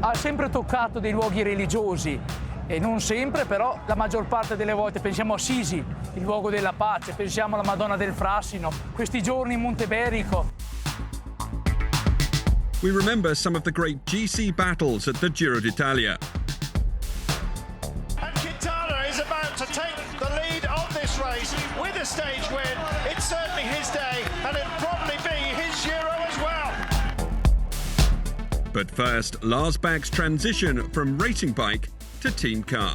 ha sempre toccato dei luoghi religiosi e non sempre, però la maggior parte delle volte. Pensiamo a Assisi, il luogo della pace, pensiamo alla Madonna del Frassino, questi giorni in Monteberico. We remember some of the great GC battles at the Giro d'Italia. And Quintana is about to take the lead on this race with a stage win. It's certainly his day, and it'll probably be his Giro as well. But first, Lars Bak's transition from racing bike to team car.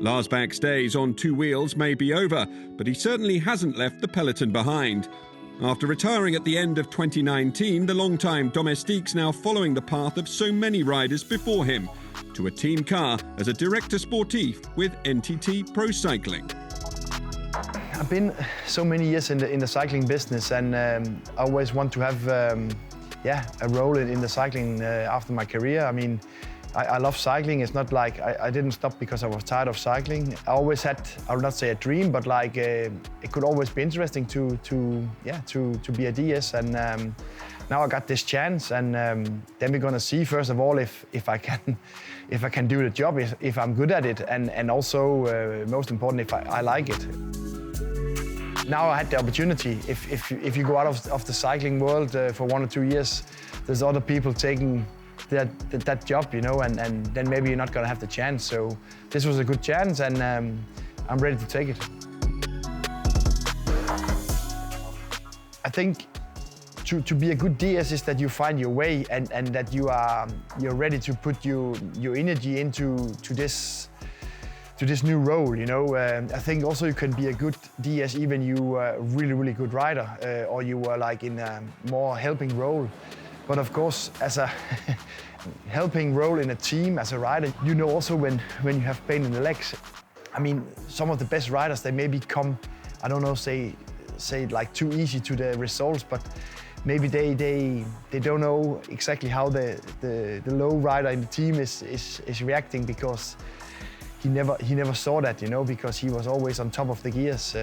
Lars Bak's days on two wheels may be over, but he certainly hasn't left the peloton behind. After retiring at the end of 2019, the long-time domestique's now following the path of so many riders before him, to a team car as a director sportif with NTT Pro Cycling. I've been so many years in the cycling business, and I always want to have a role in the cycling after my career. I mean, I love cycling. It's not like I didn't stop because I was tired of cycling. I always had, I would not say a dream, but like it could always be interesting to be a DS. And now I got this chance, and then we're gonna see first of all if I can do the job, if I'm good at it, and also most important if I like it. Now I had the opportunity. If you go out of the cycling world for 1 or 2 years, there's other people taking that job, you know, and then maybe you're not gonna have the chance. So this was a good chance, and I'm ready to take it. I think to be a good DS is that you find your way, and that you're ready to put your energy into this new role, you know. I think also you can be a good DS even you are a really good rider, or you were like in a more helping role. But of course, as a helping role in a team, as a rider, you know also when you have pain in the legs. I mean, some of the best riders, they maybe come, I don't know, say like too easy to the results, but maybe they don't know exactly how the low rider in the team is reacting, because he never saw that, you know, because he was always on top of the gears.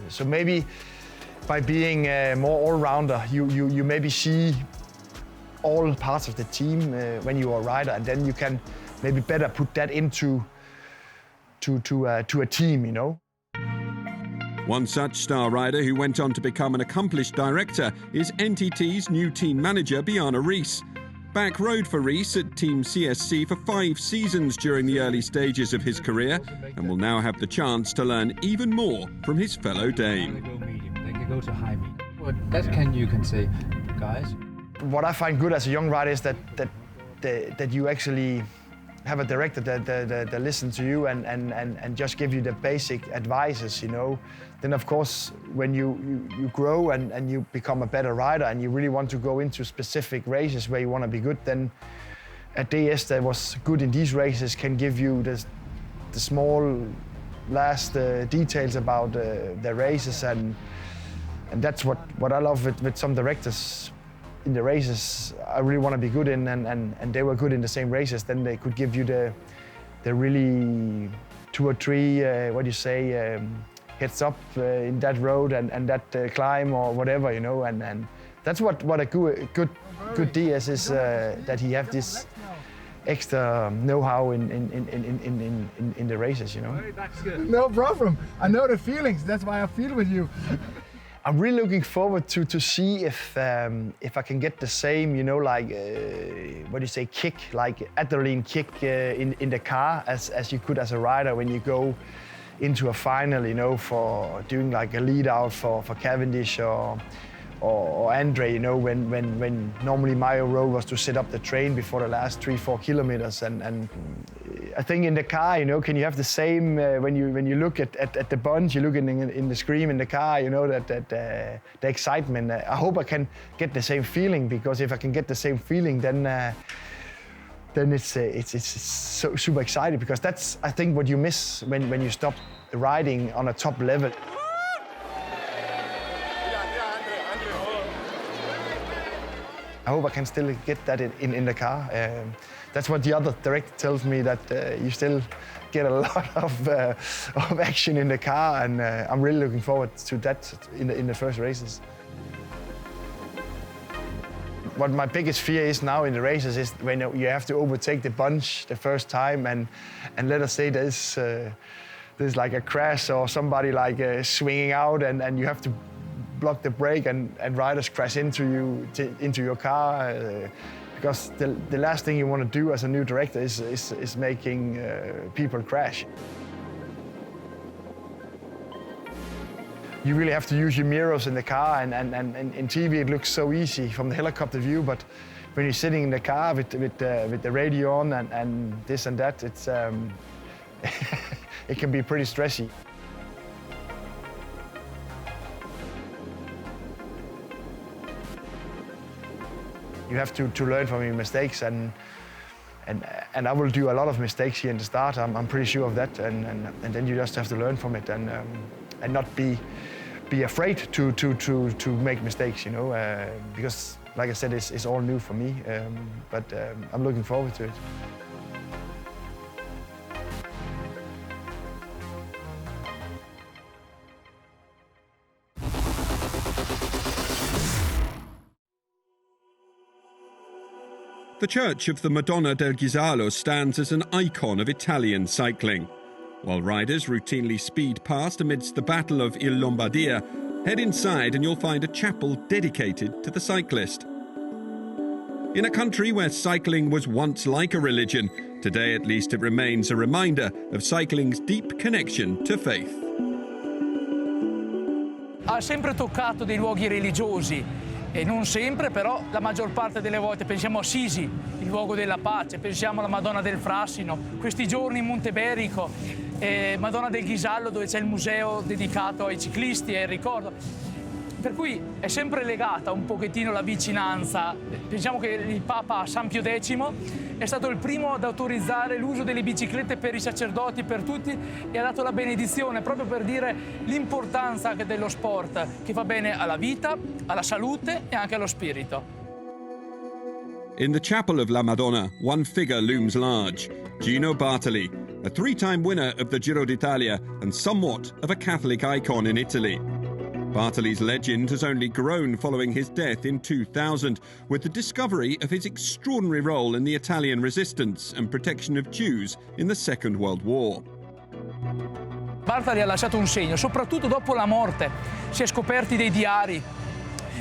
So maybe by being more all-rounder, you maybe see all parts of the team when you are a rider, and then you can maybe better put that into a team, you know. One such star rider who went on to become an accomplished director is NTT's new team manager, Bjarne Riis. Bak rode for Riis at Team CSC for 5 seasons during the early stages of his career, and will now have the chance to learn even more from his fellow Dane. They can go to high medium. What that you can say, guys. What I find good as a young rider is that you actually have a director that listens to you and just give you the basic advices, you know. Then of course, when you grow and you become a better rider and you really want to go into specific races where you want to be good, then a DS that was good in these races can give you the small last details about the races, and that's what I love with some directors. In the races I really want to be good in, and they were good in the same races, then they could give you the really 2 or 3 heads up in that road and that climb or whatever, you know, and that's what a good DS is, that he have this extra know-how in the races, you know. That's good. No problem. I know the feelings. That's why I feel with you. I'm really looking forward to see if I can get the same, you know, like kick, like adrenaline kick in the car as you could as a rider when you go into a final, you know, for doing like a lead out for Cavendish or Andre, you know, when normally my role was to set up the train before the last 3-4 kilometers, and I think in the car, you know, can you have the same when you look at the bunch, you look in the screen in the car, you know, that the excitement. I hope I can get the same feeling, because if I can get the same feeling, then it's so super exciting, because that's, I think, what you miss when you stop riding on a top level. I hope I can still get that in the car. That's what the other director tells me, that you still get a lot of action in the car, and I'm really looking forward to that in the first races. What my biggest fear is now in the races is when you have to overtake the bunch the first time, and let us say there's like a crash or somebody like swinging out, and you have to block the brake, and riders crash into your car. Because the last thing you want to do as a new director is making people crash. You really have to use your mirrors in the car, and in TV it looks so easy from the helicopter view, but when you're sitting in the car with the radio on and this and that, it's it can be pretty stressy. You have to learn from your mistakes, and I will do a lot of mistakes here in the start. I'm pretty sure of that, and then you just have to learn from it, and not be afraid to make mistakes, you know, because like I said, it's all new for me, but I'm looking forward to it. The Church of the Madonna del Ghisallo stands as an icon of Italian cycling. While riders routinely speed past amidst the Battle of Il Lombardia, head inside and you'll find a chapel dedicated to the cyclist. In a country where cycling was once like a religion, today at least it remains a reminder of cycling's deep connection to faith. Ha sempre toccato dei luoghi religiosi. E non sempre, però la maggior parte delle volte. Pensiamo a Assisi, il luogo della pace, pensiamo alla Madonna del Frassino, questi giorni in Monteberico, Madonna del Ghisallo, dove c'è il museo dedicato ai ciclisti e il ricordo. Per cui è sempre legata un pochettino la vicinanza. Pensiamo che il Papa San Pio X è stato il primo ad autorizzare l'uso delle biciclette per i sacerdoti, per tutti, e ha dato la benedizione proprio per dire l'importanza anche dello sport, che fa bene alla vita, alla salute e anche allo spirito. In the chapel of La Madonna, one figure looms large: Gino Bartali, a three-time winner of the Giro d'Italia and somewhat of a Catholic icon in Italy. Bartali's legend has only grown following his death in 2000, with the discovery of his extraordinary role in the Italian resistance and protection of Jews in the Second World War. Bartali ha lasciato un segno, soprattutto dopo la morte. Si è scoperti dei diari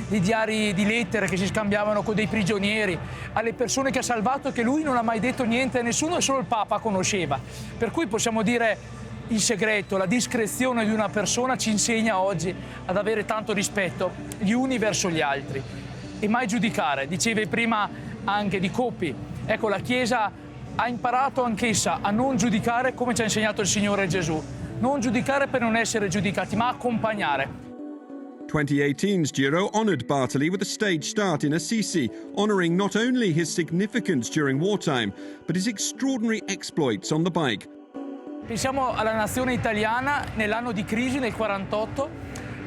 di lettere che si scambiavano con dei prigionieri, alle persone che ha salvato, che lui non ha mai detto niente a nessuno e solo il Papa conosceva. Per cui possiamo dire il segreto, la discrezione di una persona ci insegna oggi ad avere tanto rispetto gli uni verso gli altri e mai giudicare. Dicevi prima anche di Coppi. Ecco, la Chiesa ha imparato anch'essa a non giudicare come ci ha insegnato il Signore Gesù. Non giudicare per non essere giudicati, ma accompagnare. 2018's Giro honoured Bartali with a stage start in Assisi, honouring not only his significance during wartime, but his extraordinary exploits on the bike. Pensiamo alla nazione italiana nell'anno di crisi, nel 1948,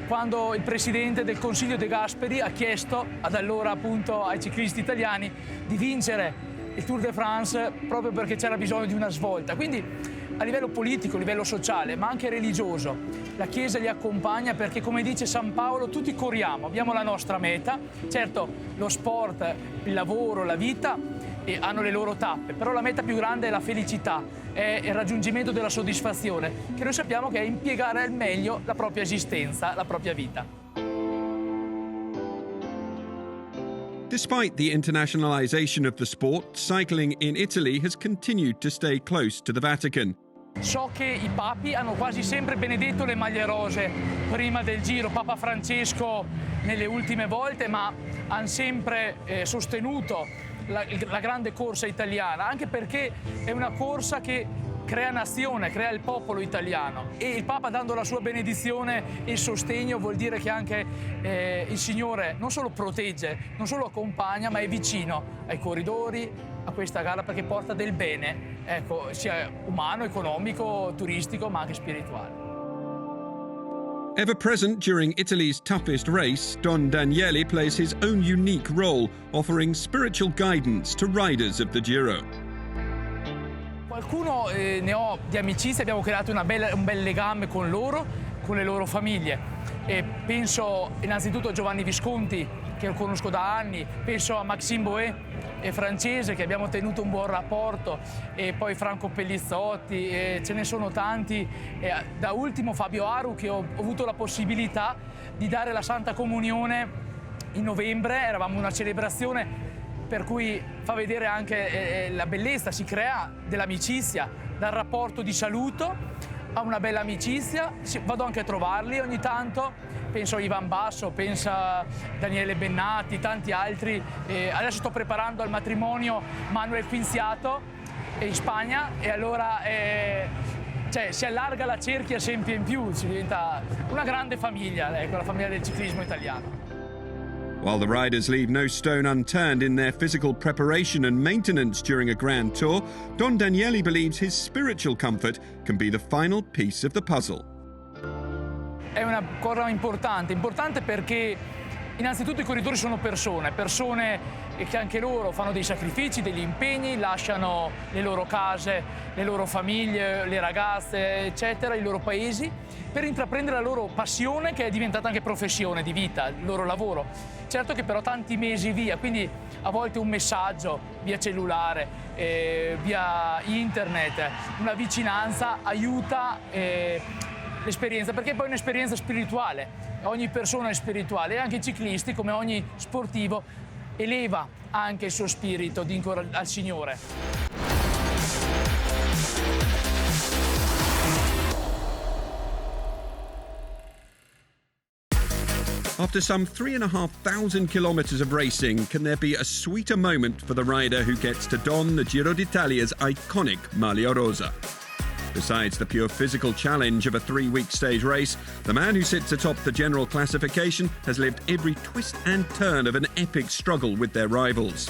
quando il presidente del Consiglio De Gasperi ha chiesto ad allora appunto ai ciclisti italiani di vincere il Tour de France proprio perché c'era bisogno di una svolta. Quindi a livello politico, a livello sociale, ma anche religioso, la Chiesa li accompagna perché, come dice San Paolo, tutti corriamo, abbiamo la nostra meta. Certo, lo sport, il lavoro, la vita hanno le loro tappe, però la meta più grande è la felicità, è il raggiungimento della soddisfazione, che noi sappiamo che è impiegare al meglio la propria esistenza, la propria vita. Despite the internationalization of the sport, cycling in Italy has continued to stay close to the Vatican. So che i papi hanno quasi sempre benedetto le maglie rose prima del Giro, Papa Francesco nelle ultime volte, ma hanno sempre sostenuto la grande corsa italiana, anche perché è una corsa che crea nazione, crea il popolo italiano, e il Papa, dando la sua benedizione e il sostegno, vuol dire che anche il Signore non solo protegge, non solo accompagna, ma è vicino ai corridori, a questa gara, perché porta del bene, ecco, sia umano, economico, turistico, ma anche spirituale. Ever present during Italy's toughest race, Don Daniele plays his own unique role, offering spiritual guidance to riders of the Giro. Qualcuno ne ho di amicizia, abbiamo creato un bel legame con loro, con le loro famiglie. E penso innanzitutto a Giovanni Visconti, che lo conosco da anni, penso a Maxime Boé, francese, che abbiamo tenuto un buon rapporto, e poi Franco Pellizzotti, e ce ne sono tanti. Da ultimo Fabio Aru, che ho avuto la possibilità di dare la Santa Comunione in novembre, eravamo una celebrazione per cui fa vedere anche la bellezza, si crea dell'amicizia, dal rapporto di saluto a una bella amicizia. Vado anche a trovarli ogni tanto, penso a Ivan Basso, penso a Daniele Bennati, tanti altri. Adesso sto preparando al matrimonio Manuel Quinziato in Spagna, e allora si allarga la cerchia sempre in più, si diventa una grande famiglia, ecco, la famiglia del ciclismo italiano. While the riders leave no stone unturned in their physical preparation and maintenance during a Grand Tour, Don Daniele believes his spiritual comfort can be the final piece of the puzzle. È una cosa importante perché innanzitutto i corridori sono persone che anche loro fanno dei sacrifici, degli impegni, lasciano le loro case, le loro famiglie, le ragazze, eccetera, i loro paesi, per intraprendere la loro passione, che è diventata anche professione di vita, il loro lavoro. Certo che però tanti mesi via, quindi a volte un messaggio via cellulare, via internet, una vicinanza aiuta l'esperienza, perché poi è un'esperienza spirituale. Ogni persona è spirituale, e anche i ciclisti, come ogni sportivo, eleva anche il suo spirito al Signore. After some 3,500 kilometres of racing, can there be a sweeter moment for the rider who gets to don the Giro d'Italia's iconic maglia rosa? Besides the pure physical challenge of a 3-week stage race, the man who sits atop the general classification has lived every twist and turn of an epic struggle with their rivals.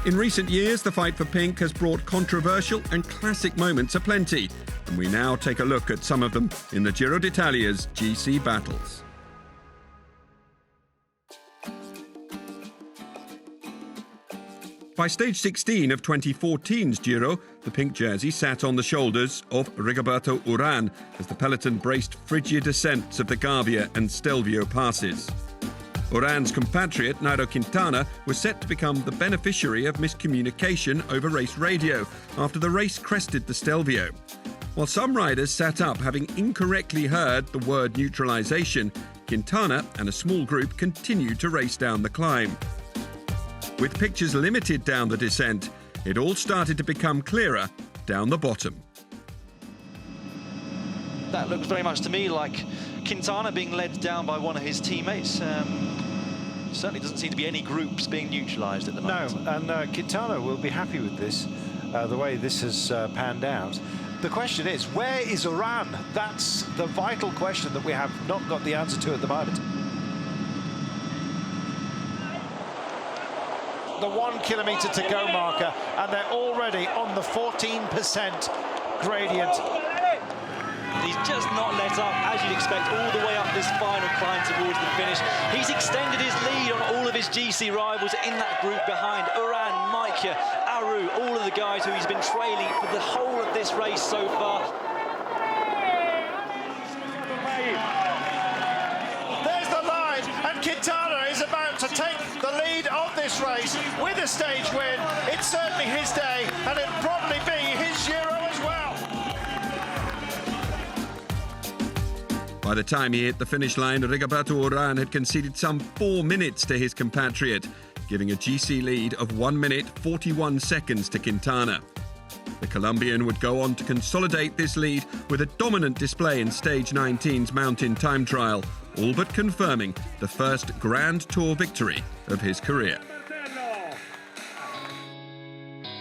In recent years, the fight for pink has brought controversial and classic moments aplenty, and we now take a look at some of them in the Giro d'Italia's GC battles. By stage 16 of 2014's Giro, the pink jersey sat on the shoulders of Rigoberto Urán as the peloton braced frigid ascents of the Gavia and Stelvio passes. Urán's compatriot Nairo Quintana was set to become the beneficiary of miscommunication over race radio after the race crested the Stelvio. While some riders sat up having incorrectly heard the word neutralisation, Quintana and a small group continued to race down the climb. With pictures limited down the descent, it all started to become clearer down the bottom. That looks very much to me like Quintana being led down by one of his teammates. Certainly doesn't seem to be any groups being neutralised at the moment. No, and Quintana will be happy with this, the way this has panned out. The question is, where is Urán? That's the vital question that we have not got the answer to at the moment. The 1 kilometre to go marker, and they're already on the 14% gradient. He's just not let up, as you'd expect, all the way up this final climb towards the finish. He's extended his lead on all of his GC rivals in that group behind. Urán, Maika, Aru, all of the guys who he's been trailing for the whole of this race so far. There's the line, and Quintana is about to take the lead of this race with a stage win. It's certainly his day, and it'll probably be his Giro as well. By the time he hit the finish line, Rigoberto Urán had conceded some 4 minutes to his compatriot, giving a GC lead of 1 minute 41 seconds to Quintana. The Colombian would go on to consolidate this lead with a dominant display in Stage 19's mountain time trial, all but confirming the first Grand Tour victory of his career.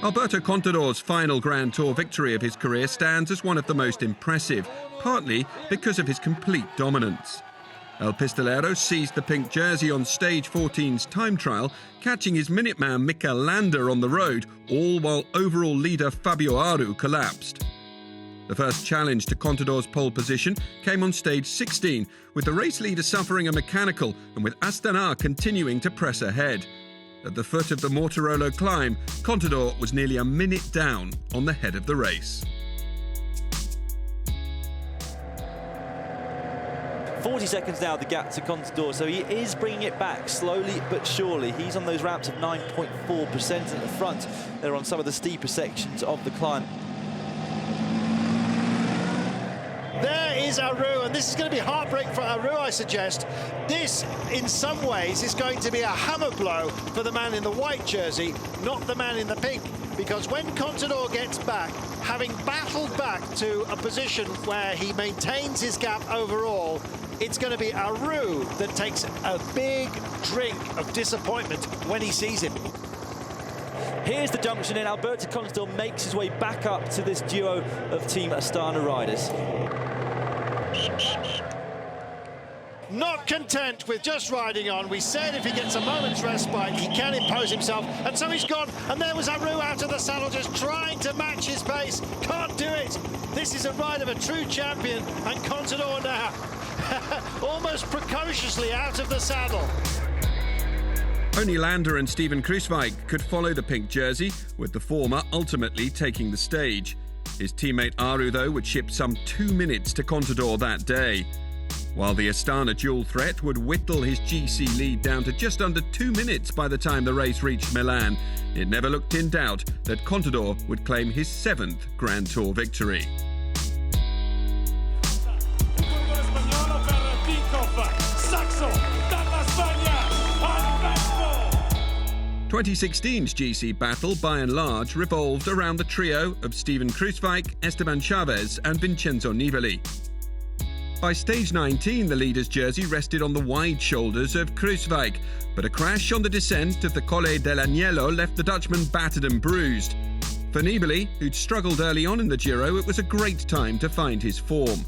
Alberto Contador's final Grand Tour victory of his career stands as one of the most impressive, partly because of his complete dominance. El Pistolero seized the pink jersey on Stage 14's time trial, catching his Minuteman Mikel Landa on the road, all while overall leader Fabio Aru collapsed. The first challenge to Contador's pole position came on stage 16, with the race leader suffering a mechanical and with Astana continuing to press ahead. At the foot of the Mortirolo climb, Contador was nearly a minute down on the head of the race. 40 seconds now, the gap to Contador, so he is bringing it back slowly but surely. He's on those ramps of 9.4% at the front. They're on some of the steeper sections of the climb. There is Aru, and this is going to be heartbreak for Aru, I suggest. This, in some ways, is going to be a hammer blow for the man in the white jersey, not the man in the pink. Because when Contador gets back, having battled back to a position where he maintains his gap overall, it's going to be Aru that takes a big drink of disappointment when he sees him. Here's the junction in. Alberto Contador makes his way back up to this duo of Team Astana riders. Not content with just riding on. We said if he gets a moment's respite, he can impose himself. And so he's gone. And there was Aru out of the saddle, just trying to match his pace. Can't do it. This is a ride of a true champion. And Contador now, almost precociously out of the saddle. Only Lander and Steven Kruiswijk could follow the pink jersey, with the former ultimately taking the stage. His teammate Aru, though, would ship some 2 minutes to Contador that day. While the Astana dual threat would whittle his GC lead down to just under 2 minutes by the time the race reached Milan, it never looked in doubt that Contador would claim his 7th Grand Tour victory. Twenty 2016's GC battle, by and large, revolved around the trio of Steven Kruiswijk, Esteban Chaves and Vincenzo Nibali. By stage 19, the leader's jersey rested on the wide shoulders of Kruiswijk, but a crash on the descent of the Colle dell'Agnello left the Dutchman battered and bruised. For Nibali, who'd struggled early on in the Giro, it was a great time to find his form.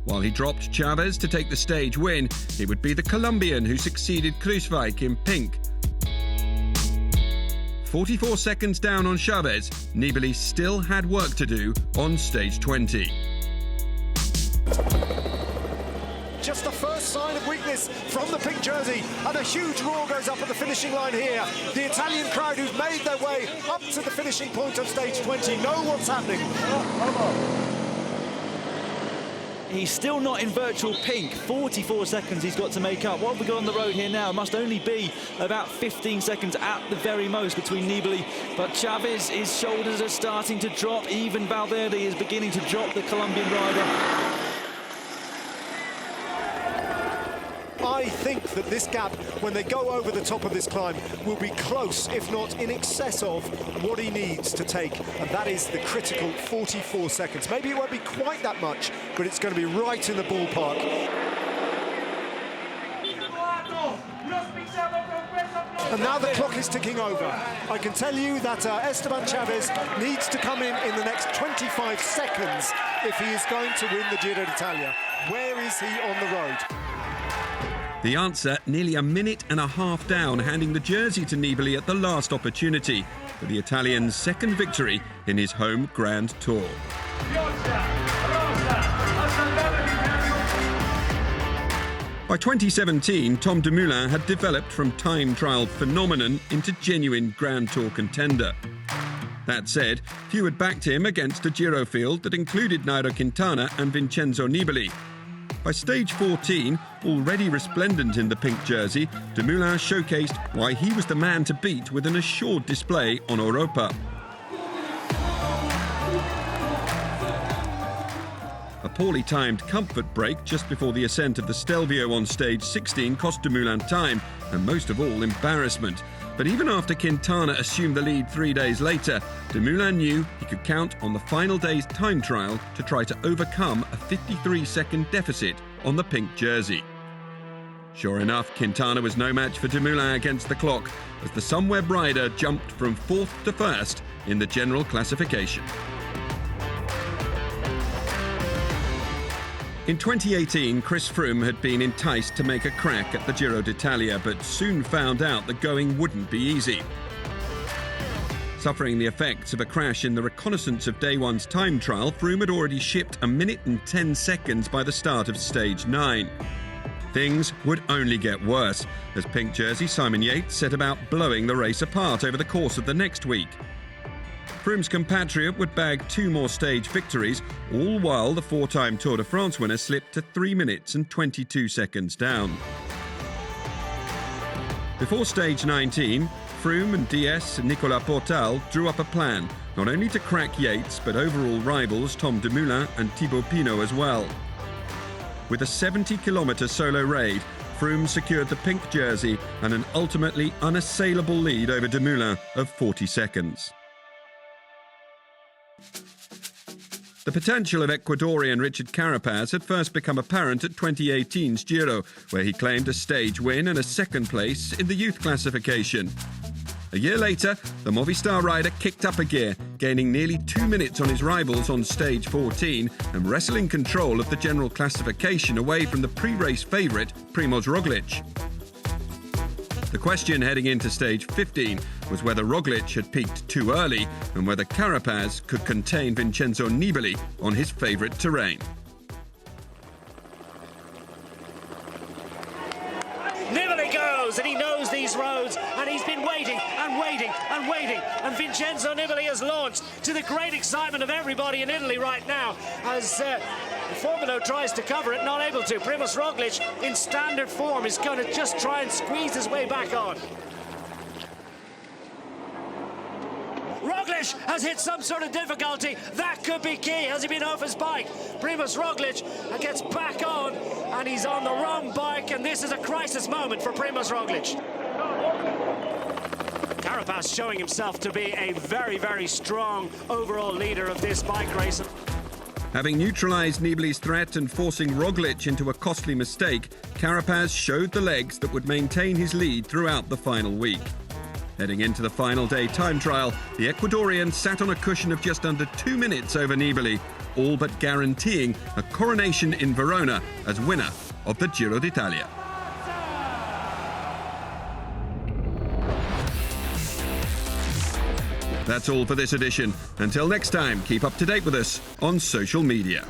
While he dropped Chaves to take the stage win, it would be the Colombian who succeeded Kruiswijk in pink. 44 seconds down on Chaves, Nibali still had work to do on stage 20. Just the first sign of weakness from the pink jersey, and a huge roar goes up at the finishing line here. The Italian crowd who've made their way up to the finishing point of stage 20 know what's happening. He's still not in virtual pink. 44 seconds he's got to make up. What have we got on the road here now? It must only be about 15 seconds at the very most between Nibali. But Chaves, his shoulders are starting to drop. Even Valverde is beginning to drop the Colombian rider. I think that this gap, when they go over the top of this climb, will be close, if not in excess of, what he needs to take. And that is the critical 44 seconds. Maybe it won't be quite that much, but it's going to be right in the ballpark. And now the clock is ticking over. I can tell you that Esteban Chaves needs to come in the next 25 seconds if he is going to win the Giro d'Italia. Where is he on the road? The answer, nearly a minute and a half down, handing the jersey to Nibali at the last opportunity for the Italian's second victory in his home Grand Tour. By 2017, Tom Dumoulin had developed from time trial phenomenon into genuine Grand Tour contender. That said, few had backed him against a Giro field that included Nairo Quintana and Vincenzo Nibali. By stage 14, already resplendent in the pink jersey, Dumoulin showcased why he was the man to beat with an assured display on Europa. A poorly timed comfort break just before the ascent of the Stelvio on stage 16 cost Dumoulin time, and most of all, embarrassment. But even after Quintana assumed the lead 3 days later, Dumoulin knew he could count on the final day's time trial to try to overcome a 53-second deficit on the pink jersey. Sure enough, Quintana was no match for Dumoulin against the clock, as the Sunweb rider jumped from 4th to 1st in the general classification. In 2018, Chris Froome had been enticed to make a crack at the Giro d'Italia, but soon found out the going wouldn't be easy. Suffering the effects of a crash in the reconnaissance of day one's time trial, Froome had already shipped 1 minute and 10 seconds by the start of stage 9. Things would only get worse as pink jersey Simon Yates set about blowing the race apart over the course of the next week. Froome's compatriot would bag 2 more stage victories, all while the 4-time Tour de France winner slipped to 3 minutes and 22 seconds down. Before stage 19, Froome and DS and Nicolas Portal drew up a plan, not only to crack Yates, but overall rivals Tom Dumoulin and Thibaut Pinot as well. With a 70-kilometre solo raid, Froome secured the pink jersey and an ultimately unassailable lead over Dumoulin of 40 seconds. The potential of Ecuadorian Richard Carapaz had first become apparent at 2018's Giro, where he claimed a stage win and a second place in the youth classification. A year later, the Movistar rider kicked up a gear, gaining nearly 2 minutes on his rivals on stage 14 and wresting control of the general classification away from the pre-race favourite Primož Roglič. The question heading into stage 15 was whether Roglič had peaked too early and whether Carapaz could contain Vincenzo Nibali on his favourite terrain. Nibali goes, and he knows these roads, and he's been waiting and waiting and waiting, and Vincenzo Nibali has launched to the great excitement of everybody in Italy right now as Formolo tries to cover it, not able to. Primož Roglič, in standard form, is going to just try and squeeze his way back on. Roglič has hit some sort of difficulty. That could be key. Has he been off his bike? Primož Roglič gets back on, and he's on the wrong bike, and this is a crisis moment for Primož Roglič. Carapaz showing himself to be a very, very strong overall leader of this bike race. Having neutralised Nibali's threat and forcing Roglič into a costly mistake, Carapaz showed the legs that would maintain his lead throughout the final week. Heading into the final day time trial, the Ecuadorian sat on a cushion of just under 2 minutes over Nibali, all but guaranteeing a coronation in Verona as winner of the Giro d'Italia. That's all for this edition. Until next time, keep up to date with us on social media.